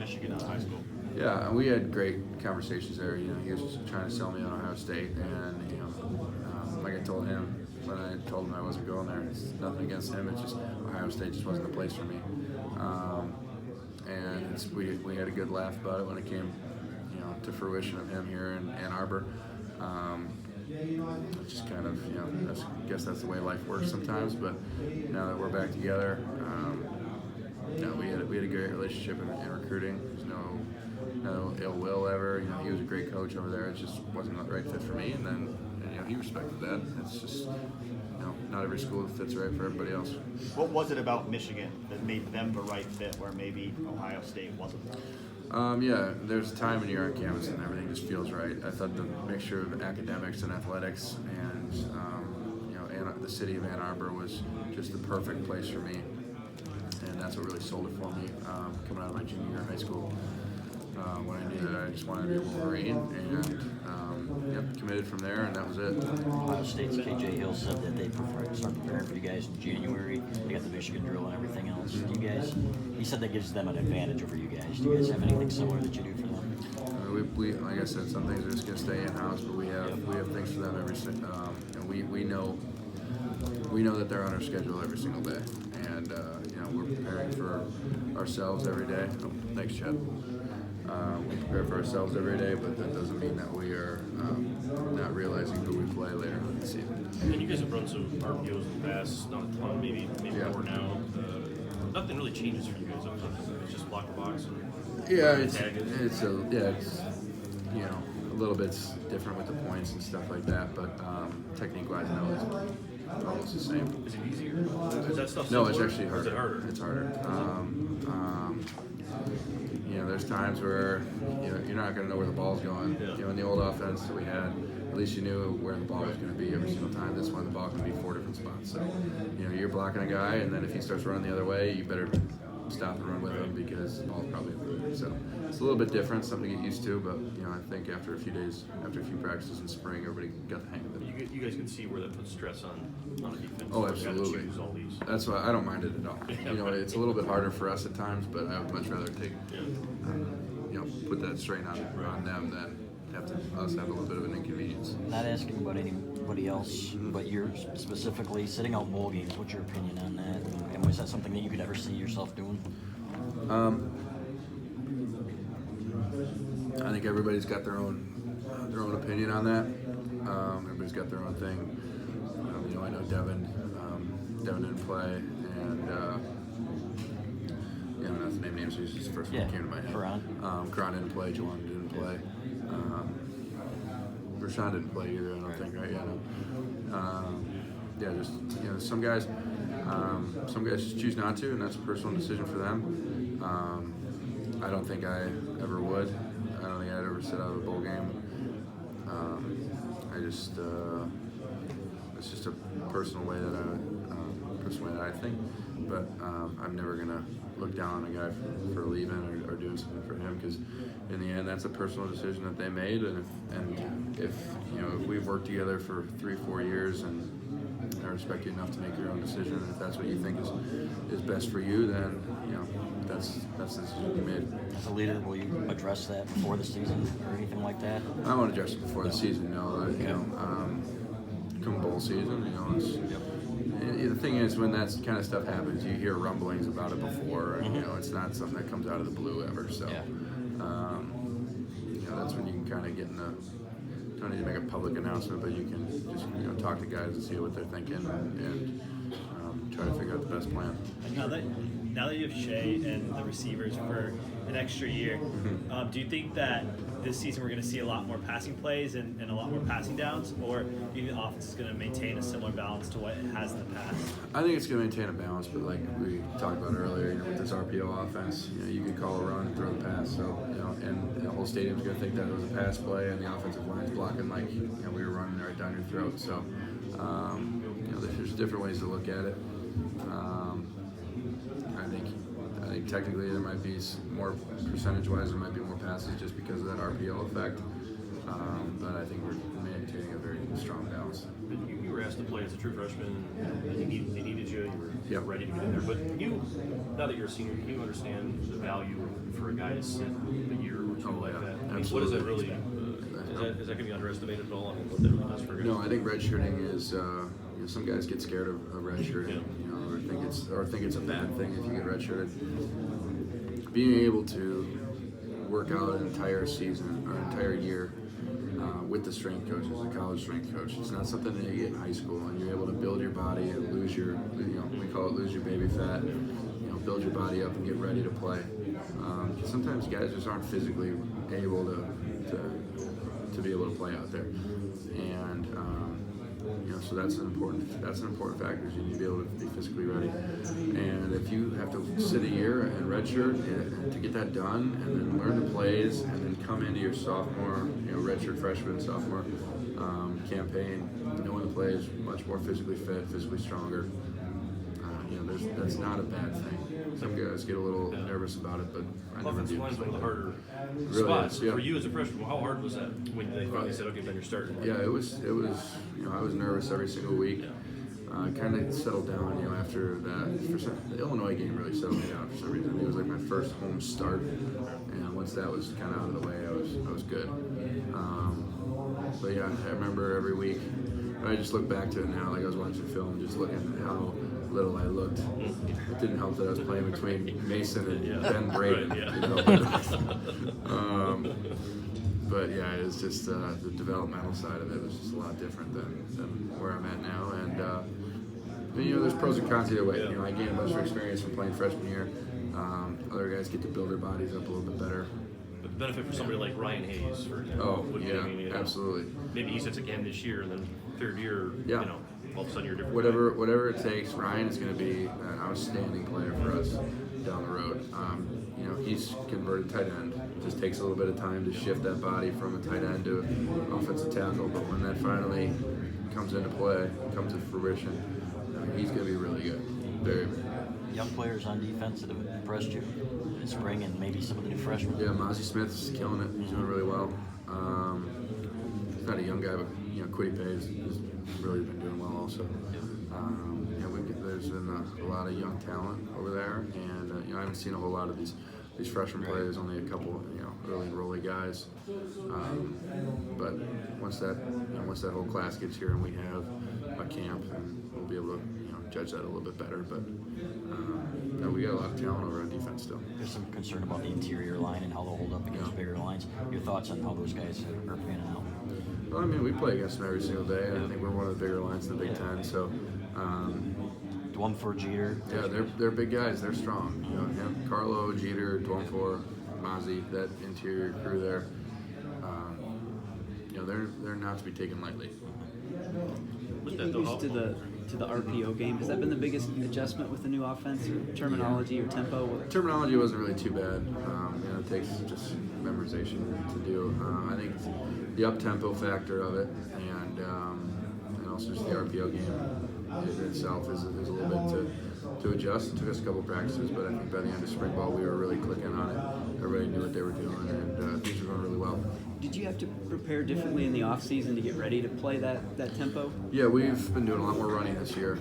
Michigan out of high school? Yeah, we had great conversations there. You know, he was trying to sell me on Ohio State, and you know, like I told him when I told him I wasn't going there, it's nothing against him. It's just Ohio State just wasn't the place for me. And we had a good laugh about it when it came, you know, to fruition of him here in Ann Arbor. It's just kind of, you know, I guess that's the way life works sometimes. But now that we're back together, you know, we had a great relationship in recruiting. There's no ill will ever. You know, he was a great coach over there. It just wasn't the right fit for me, and then you know, he respected that. It's just, you know, not every school fits right for everybody else. What was it about Michigan that made them the right fit where maybe Ohio State wasn't? Yeah, there's a time when you're on campus and everything just feels right. I thought the mixture of academics and athletics and you know, the city of Ann Arbor was just the perfect place for me, and that's what really sold it for me coming out of my junior year of high school. When I knew that I just wanted to be a Wolverine, and committed from there, and that was it. Ohio State's KJ Hill said that they prefer to start preparing for you guys in January. They got the Michigan drill and everything else. Do you guys? He said that gives them an advantage over you guys. Do you guys have anything similar that you do for them? We like I said, some things are just gonna stay in house, but we have things for them every single. And we know that they're on our schedule every single day, and you know, we're preparing for ourselves every day. Oh, thanks, Chad. We prepare for ourselves every day, but that doesn't mean that we are not realizing who we play later in the season. And you guys have run some RPOs in the past, not a ton, maybe more now. Nothing really changes for you guys up front. It's just block the box. And it's you know, a little bit different with the points and stuff like that, but technique-wise, no, it's almost the same. Is it easier? Is that stuff No, simpler? it's actually harder. Is it harder? It's harder. You know, there's times where you know, you're not going to know where the ball's going. Yeah. You know, in the old offense that we had, at least you knew where the ball was going to be every single time. This one, the ball can be 4 different spots. So, you know, you're blocking a guy, and then if he starts running the other way, you better stop and run with him because the ball's probably over. So it's a little bit different, something to get used to. But you know, I think after a few days, after a few practices in spring, everybody got the hang of it. You guys can see where that puts stress on the defense. Oh, Where you gotta absolutely. choose all these. That's why I don't mind it at all. You know, it's a little bit harder for us at times, but I would much rather take, you know, put that strain on them than us have a little bit of an inconvenience. Not asking about anybody else, but you're specifically sitting out bowl games. What's your opinion on that? And was that something that you could ever see yourself doing? I think everybody's got their own opinion on that. Everybody's got their own thing. You know, I know Devin didn't play, and you know, not to name names. He's just the first one that came to my head. Karan didn't play. Juwan didn't play. Rashawn didn't play either. I don't think, right? Yeah, just you know, some guys just choose not to, and that's a personal decision for them. I don't think I ever would. I don't think I'd ever sit out of a bowl game. It's just a personal way that I think. But I'm never gonna look down on a guy for leaving or doing something for him, because in the end, that's a personal decision that they made. And if you know, if we've worked together for 3-4 years, and I respect you enough to make your own decision, and if that's what you think is best for you, then you know, that's the decision you made. As a leader, will you address that before the season or anything like that? I won't address it before the season. No, you know, come bowl season, you know, the thing is, when that kind of stuff happens, you hear rumblings about it before, and you know, it's not something that comes out of the blue ever. So, you know, that's when you can kind of get in the. Don't need to make a public announcement, but you can just, you know, talk to guys and see what they're thinking, and try to figure out the best plan. Now that you have Shea and the receivers for an extra year, do you think that this season we're going to see a lot more passing plays and a lot more passing downs, or do you think the offense is going to maintain a similar balance to what it has in the past? I think it's going to maintain a balance, but like we talked about earlier, you know, with this RPO offense, you know, you can call a run and throw the pass. So, you know, and the whole stadium's going to think that it was a pass play, and the offensive line's blocking like, you know, we were running right down your throat. So, you know, there's different ways to look at it. I think technically there might be more percentage-wise, there might be more passes just because of that RPO effect. But I think we're maintaining a very strong balance. You were asked to play as a true freshman. They needed you. You were Yep. ready to get in there. But now that you're a senior, can you understand the value for a guys sit a year or two like that. I mean, what is absolutely. that really? Is that going to be underestimated at all? I mean, what that really does for guys? No, I think redshirting is. Some guys get scared of redshirting, or think it's a bad thing if you get redshirted. Being able to work out an entire season or entire year with the strength coaches, the college strength coach. It's not something that you get in high school, and you're able to build your body and lose your, we call it lose your baby fat. Build your body up and get ready to play. Sometimes guys just aren't physically able to be able to play out there, and so that's an important factor. You need to be able to be physically ready. And if you have to sit a year and redshirt to get that done, and then learn the plays, and then come into your sophomore, redshirt freshman, sophomore campaign, knowing the plays, much more physically fit, physically stronger. That's not a bad thing. Some guys get a little nervous about it, but I never Offensive do. line's one of the harder Really spots is, yeah. for you as a freshman. How hard was that when they finally said, "Okay, then you're starting"? Yeah, it was. I was nervous every single week. Kind of settled down, after that. The Illinois game really settled me down for some reason. It was like my first home start, and once that was kind of out of the way, I was good. But yeah, I remember every week. I just look back to it now, like I was watching film, just looking at how little I looked. It didn't help that I was playing between Mason and Ben Braden. But yeah, it was just the developmental side of it was just a lot different than where I'm at now. And there's pros and cons either way. I gained a bunch of experience from playing freshman year. Other guys get to build their bodies up a little bit better. But the benefit for somebody like Ryan Hayes, for example, would be, absolutely. Maybe he sits again this year, and then third year, all of a sudden you're different. Whatever it takes, Ryan is going to be an outstanding player for us down the road. He's converted tight end. It just takes a little bit of time to shift that body from a tight end to an offensive tackle. But when that finally comes into play, comes to fruition, he's going to be really good. Very good. Young players on defense that have impressed you in spring, and maybe some of the new freshmen. Yeah, Mozzie Smith's killing it. He's doing really well. He's not a young guy, but Quiddy Pay has really been doing well also. There's been a lot of young talent over there, and I haven't seen a whole lot of these freshman players. Only a couple, early enrollee guys. But once that whole class gets here and we have a camp, and we'll be able to judge that a little bit better. But we got a lot of talent over on defense still. There's some concern about the interior line and how they'll hold up against bigger lines. Your thoughts on how those guys are panning out? Well, we play against them every single day. I think we're one of the bigger lines in the Big Ten. So. Dwumfor, Jeter. Yeah, they're big guys. They're strong. Carlo, Jeter, Dwumfor, Mozzie, that interior crew there. They're not to be taken lightly. Getting used to the RPO game, has that been the biggest adjustment with the new offense, or terminology or tempo? Terminology wasn't really too bad. It takes just memorization to do. I think the up-tempo factor of it, and also just the RPO game itself is a little bit to adjust. It took us a couple practices, but I think by the end of spring ball we were really clicking on it. Everybody knew what they were doing, and things were going really well. Did you have to prepare differently in the off season to get ready to play that tempo? Yeah, we've been doing a lot more running this year.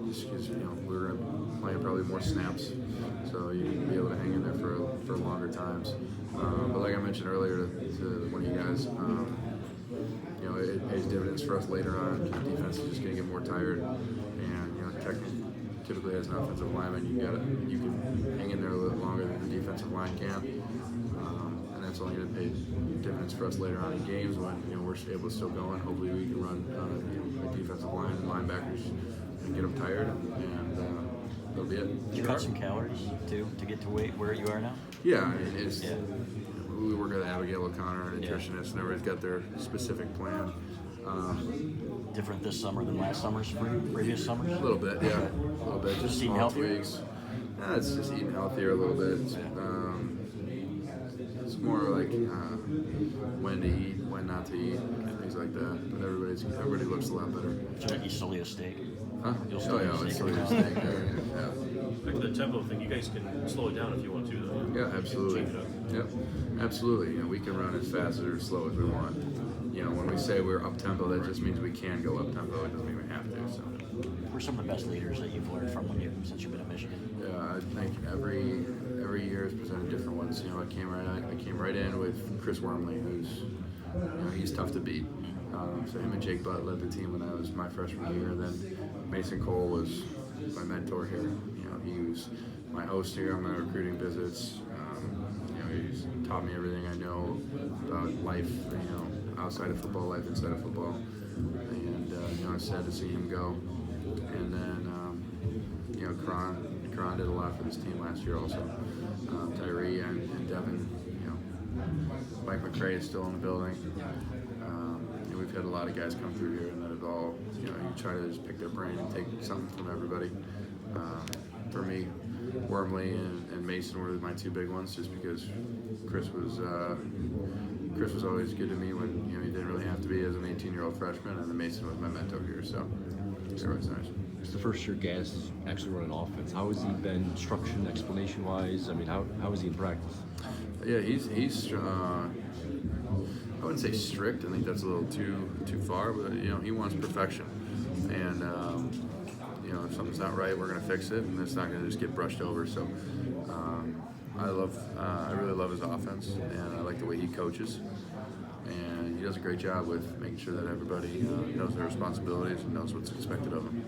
Just because we're playing probably more snaps, so you need to be able to hang in there for longer times. But like I mentioned earlier to one of you guys, it pays dividends for us later on. The defense is just going to get more tired, and typically as an offensive lineman, you can hang in there a little bit longer than the defensive line can, and that's only going to pay dividends for us later on in games when we're able to still go, and hopefully we can run a defensive line and linebackers and get them tired, and that'll be it. Did you cut some calories too to get to where you are now? Yeah, we work with Abigail O'Connor, a nutritionist, and everybody's got their specific plan. Different this summer than last summer's previous summers? A little bit, yeah. A little bit. Just eating small healthier? tweaks. It's just eating healthier a little bit. It's more like when to eat, when not to eat, things like that. But everybody looks a lot better. You still eat a steak? Huh? You'll still eat a let's steak. still eat a steak. Yeah. Back to the tempo thing, you guys can slow it down if you want to, though. Yeah, absolutely. Change it up. Yep, absolutely. We can run as fast or as slow as we want. When we say we're up tempo, that just means we can go up tempo. It doesn't mean we have to. So. Who are some of the best leaders that you've learned from since you've been at Michigan? Yeah, I think every year has presented different ones. offense, I came right in with Chris Wormley, who's he's tough to beat. So him and Jake Butt led the team when I was my freshman year. Then Mason Cole was my mentor here. He was my host here on my recruiting visits. He's taught me everything I know about life, outside of football, life inside of football. And I was sad to see him go. And then Kron did a lot for this team last year also. Tyree and Devin. Mike McCray is still in the building. We've had a lot of guys come through here, and that have all, you try to just pick their brain and take something from everybody. For me, Wormley and Mason were my two big ones, just because Chris was always good to me when he didn't really have to be as an 18-year-old freshman, and then Mason was my mentor here, so it was nice. It's the first year Gas is actually running offense. How has he been instruction, explanation-wise? I mean, how is he in practice? Yeah, he's I wouldn't say strict. I think that's a little too far, but he wants perfection, and if something's not right, we're gonna fix it, and it's not gonna just get brushed over. So I really love his offense, and I like the way he coaches, and he does a great job with making sure that everybody knows their responsibilities and knows what's expected of them.